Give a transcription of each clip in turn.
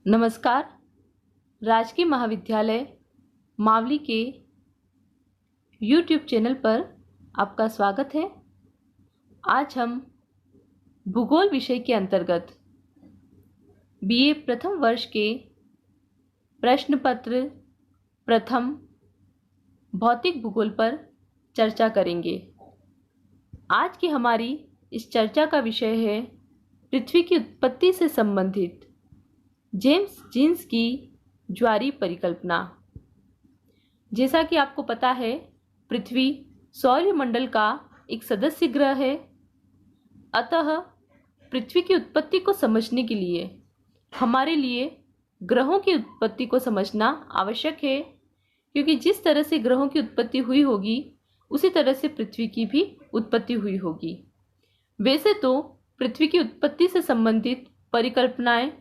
नमस्कार। राजकीय महाविद्यालय मावली के YouTube चैनल पर आपका स्वागत है। आज हम भूगोल विषय के अंतर्गत BA प्रथम वर्ष के प्रश्न पत्र प्रथम भौतिक भूगोल पर चर्चा करेंगे। आज की हमारी इस चर्चा का विषय है पृथ्वी की उत्पत्ति से संबंधित जेम्स जीन्स की ज्वारीय परिकल्पना। जैसा कि आपको पता है, पृथ्वी सौरमंडल का एक सदस्य ग्रह है। अतः पृथ्वी की उत्पत्ति को समझने के लिए हमारे लिए ग्रहों की उत्पत्ति को समझना आवश्यक है, क्योंकि जिस तरह से ग्रहों की उत्पत्ति हुई होगी उसी तरह से पृथ्वी की भी उत्पत्ति हुई होगी। वैसे तो पृथ्वी की उत्पत्ति से संबंधित परिकल्पनाएं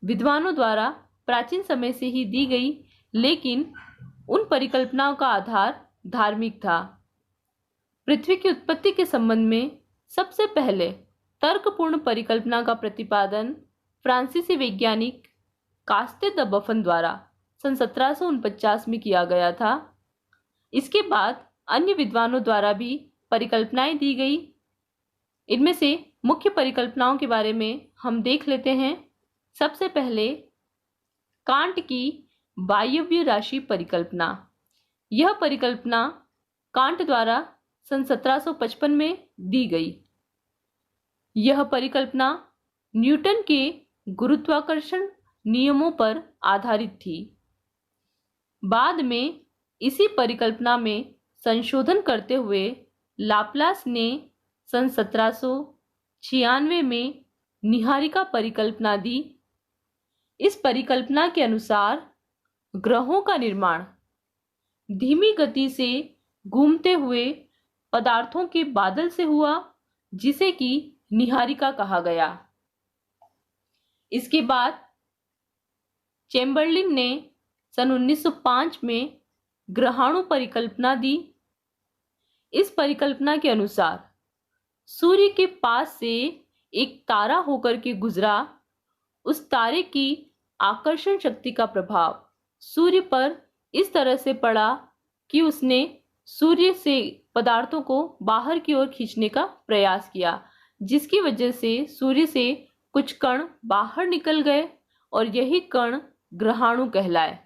विद्वानों द्वारा प्राचीन समय से ही दी गई, लेकिन उन परिकल्पनाओं का आधार धार्मिक था। पृथ्वी की उत्पत्ति के संबंध में सबसे पहले तर्कपूर्ण परिकल्पना का प्रतिपादन फ्रांसीसी वैज्ञानिक कास्ते द बफन द्वारा सन 1749 में किया गया था। इसके बाद अन्य विद्वानों द्वारा भी परिकल्पनाएं दी गई। इनमें से मुख्य परिकल्पनाओं के बारे में हम देख लेते हैं। सबसे पहले कांट की वायव्य राशि परिकल्पना। यह परिकल्पना कांट द्वारा सन 1755 में दी गई। यह परिकल्पना न्यूटन के गुरुत्वाकर्षण नियमों पर आधारित थी। बाद में इसी परिकल्पना में संशोधन करते हुए लाप्लास ने सन 1796 में निहारिका परिकल्पना दी। इस परिकल्पना के अनुसार ग्रहों का निर्माण धीमी गति से घूमते हुए पदार्थों के बादल से हुआ, जिसे कि निहारिका कहा गया। इसके बाद चैम्बरलिन ने सन 1905 में ग्रहाणु परिकल्पना दी। इस परिकल्पना के अनुसार सूर्य के पास से एक तारा होकर के गुजरा। उस तारे की आकर्षण शक्ति का प्रभाव सूर्य पर इस तरह से पड़ा कि उसने सूर्य से पदार्थों को बाहर की ओर खींचने का प्रयास किया, जिसकी वजह से सूर्य से कुछ कण बाहर निकल गए और यही कण ग्रहाणु कहलाए।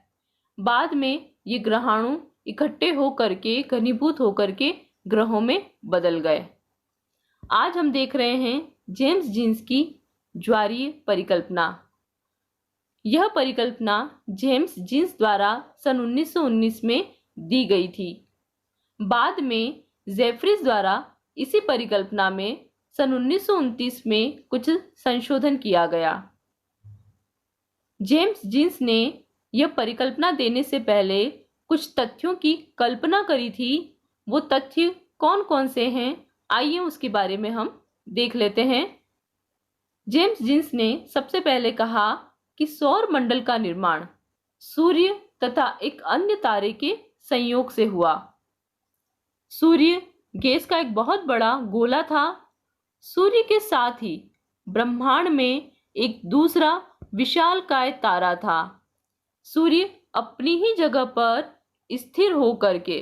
बाद में ये ग्रहाणु इकट्ठे होकर के घनीभूत होकर के ग्रहों में बदल गए। आज हम देख रहे हैं जेम्स जीन्स की ज्वारीय परिकल्पना। यह परिकल्पना जेम्स जीन्स द्वारा सन 1919 में दी गई थी। बाद में जेफरीज द्वारा इसी परिकल्पना में सन 1929 में कुछ संशोधन किया गया। जेम्स जीन्स ने यह परिकल्पना देने से पहले कुछ तथ्यों की कल्पना करी थी। वो तथ्य कौन कौन से हैं, आइए उसके बारे में हम देख लेते हैं। जेम्स जीन्स ने सबसे पहले कहा कि सौर मंडल का निर्माण सूर्य तथा एक अन्य तारे के संयोग से हुआ। सूर्य गैस का एक बहुत बड़ा गोला था। सूर्य के साथ ही ब्रह्मांड में एक दूसरा विशालकाय तारा था। सूर्य अपनी ही जगह पर स्थिर होकर के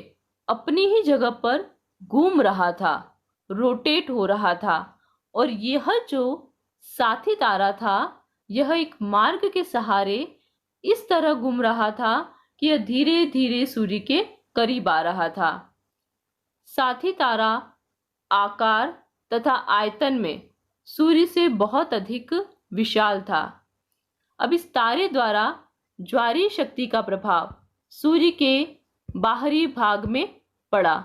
अपनी ही जगह पर घूम रहा था, रोटेट हो रहा था, और यह जो साथी तारा था, यह एक मार्ग के सहारे इस तरह घूम रहा था कि यह धीरे धीरे सूर्य के करीब आ रहा था। साथी तारा आकार तथा आयतन में सूर्य से बहुत अधिक विशाल था। अब इस तारे द्वारा ज्वारीय शक्ति का प्रभाव सूर्य के बाहरी भाग में पड़ा।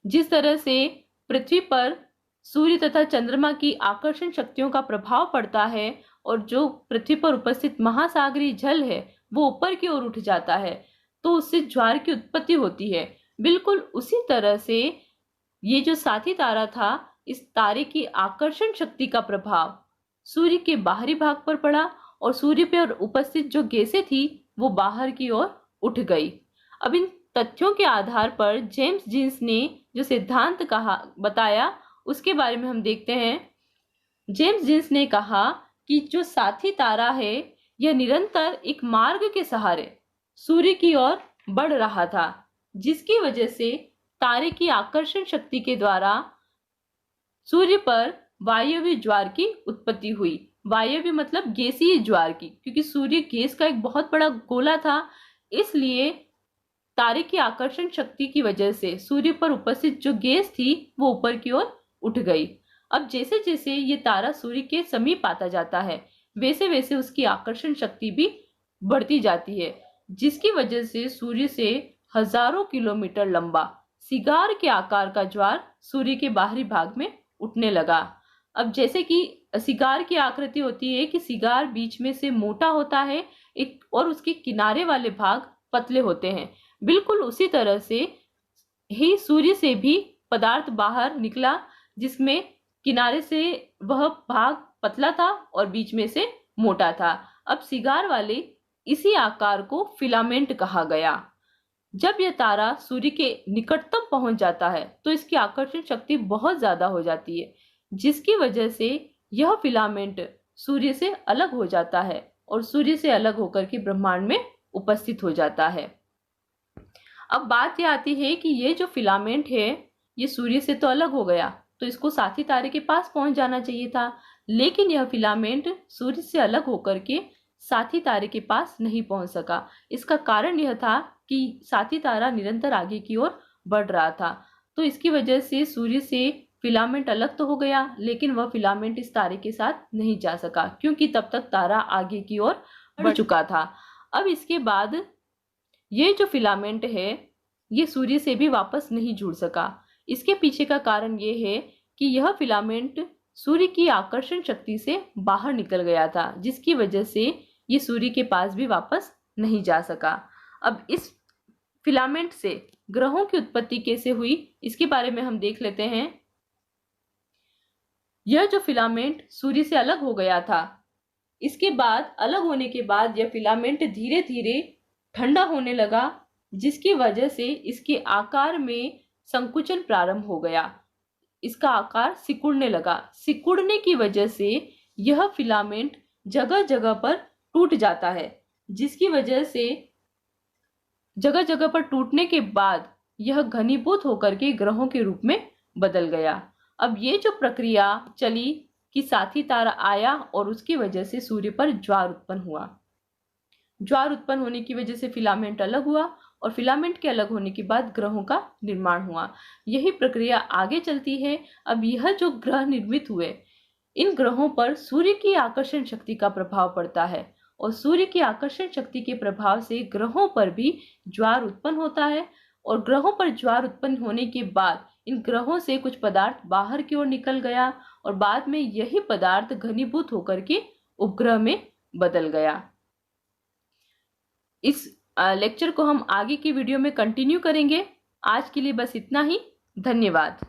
जिस तरह से पृथ्वी पर सूर्य तथा चंद्रमा की आकर्षण शक्तियों का प्रभाव पड़ता है और जो पृथ्वी पर उपस्थित महासागरीय जल है वो ऊपर की ओर उठ जाता है, तो उससे ज्वार की उत्पत्ति होती है। बिल्कुल उसी तरह से ये जो साथी तारा था, इस तारे की आकर्षण शक्ति का प्रभाव सूर्य के बाहरी भाग पर पड़ा और सूर्य पर उपस्थित जो गैसें थी वो बाहर की ओर उठ गई। अब इन तथ्यों के आधार पर जेम्स जीन्स ने जो सिद्धांत बताया उसके बारे में हम देखते हैं। जेम्स जीन्स ने कहा कि जो साथी तारा है यह निरंतर एक मार्ग के सहारे सूर्य की ओर बढ़ रहा था, जिसकी वजह से तारे की आकर्षण शक्ति के द्वारा सूर्य पर वायव्य ज्वार की उत्पत्ति हुई। वायव्य मतलब गैसीय ज्वार की, क्योंकि सूर्य गैस का एक बहुत बड़ा गोला था, इसलिए तारे की आकर्षण शक्ति की वजह से सूर्य पर उपस्थित जो गैस थी वो ऊपर की ओर उठ गई। अब जैसे जैसे ये तारा सूर्य के समीप आता जाता है, वैसे वैसे उसकी आकर्षण शक्ति भी बढ़ती जाती है, जिसकी वजह से सूर्य से हजारों किलोमीटर लंबा सिगार के आकार का ज्वार सूर्य के बाहरी भाग में उठने लगा। अब जैसे कि सिगार की आकृति होती है कि सिगार बीच में से मोटा होता है एक और उसके किनारे वाले भाग पतले होते हैं, बिल्कुल उसी तरह से ही सूर्य से भी पदार्थ बाहर निकला, जिसमें किनारे से वह भाग पतला था और बीच में से मोटा था। अब सिगार वाले इसी आकार को फिलामेंट कहा गया। जब यह तारा सूर्य के निकटतम पहुंच जाता है तो इसकी आकर्षण शक्ति बहुत ज्यादा हो जाती है, जिसकी वजह से यह फिलामेंट सूर्य से अलग हो जाता है और सूर्य से अलग होकर के ब्रह्मांड में उपस्थित हो जाता है। अब बात यह आती है कि ये जो फिलामेंट है ये सूर्य से तो अलग हो गया, तो इसको साथी तारे के पास पहुंच जाना चाहिए था, लेकिन यह फिलामेंट सूर्य से अलग होकर के साथी तारे के पास नहीं पहुंच सका। इसका कारण यह था कि साथी तारा निरंतर आगे की ओर बढ़ रहा था, तो इसकी वजह से सूर्य से फिलामेंट अलग तो हो गया, लेकिन वह फिलामेंट इस तारे के साथ नहीं जा सका, क्योंकि तब तक तारा आगे की ओर बढ़ चुका था। अब इसके बाद ये जो फिलामेंट है ये सूर्य से भी वापस नहीं जुड़ सका। इसके पीछे का कारण ये है कि यह फिलामेंट सूर्य की आकर्षण शक्ति से बाहर निकल गया था, जिसकी वजह से ये सूर्य के पास भी वापस नहीं जा सका। अब इस फिलामेंट से ग्रहों की उत्पत्ति कैसे हुई इसके बारे में हम देख लेते हैं। यह जो फिलामेंट सूर्य से अलग हो गया था, इसके बाद अलग होने के बाद यह फिलामेंट धीरे धीरे ठंडा होने लगा, जिसकी वजह से इसके आकार में संकुचन प्रारंभ हो गया। इसका आकार सिकुड़ने लगा। सिकुड़ने की वजह से यह फिलामेंट जगह जगह पर टूट जाता है, जिसकी वजह से जगह जगह पर टूटने के बाद यह घनीभूत होकर के ग्रहों के रूप में बदल गया। अब ये जो प्रक्रिया चली कि साथी तारा आया और उसकी वजह से सूर्य पर ज्वार उत्पन्न हुआ। ज्वार उत्पन्न होने की वजह से फिलामेंट अलग हुआ और फिलामेंट के अलग होने के बाद ग्रहों का निर्माण हुआ। यही प्रक्रिया आगे चलती है। अब यह जो ग्रह निर्मित हुए, इन ग्रहों पर सूर्य की आकर्षण शक्ति का प्रभाव पड़ता है और सूर्य की आकर्षण शक्ति के प्रभाव से ग्रहों पर भी ज्वार उत्पन्न होता है और ग्रहों पर ज्वार उत्पन्न होने के बाद इन ग्रहों से कुछ पदार्थ बाहर की ओर निकल गया और बाद में यही पदार्थ घनीभूत होकर के उपग्रह में बदल गया। इस लेक्चर को हम आगे की वीडियो में कंटिन्यू करेंगे। आज के लिए बस इतना ही। धन्यवाद।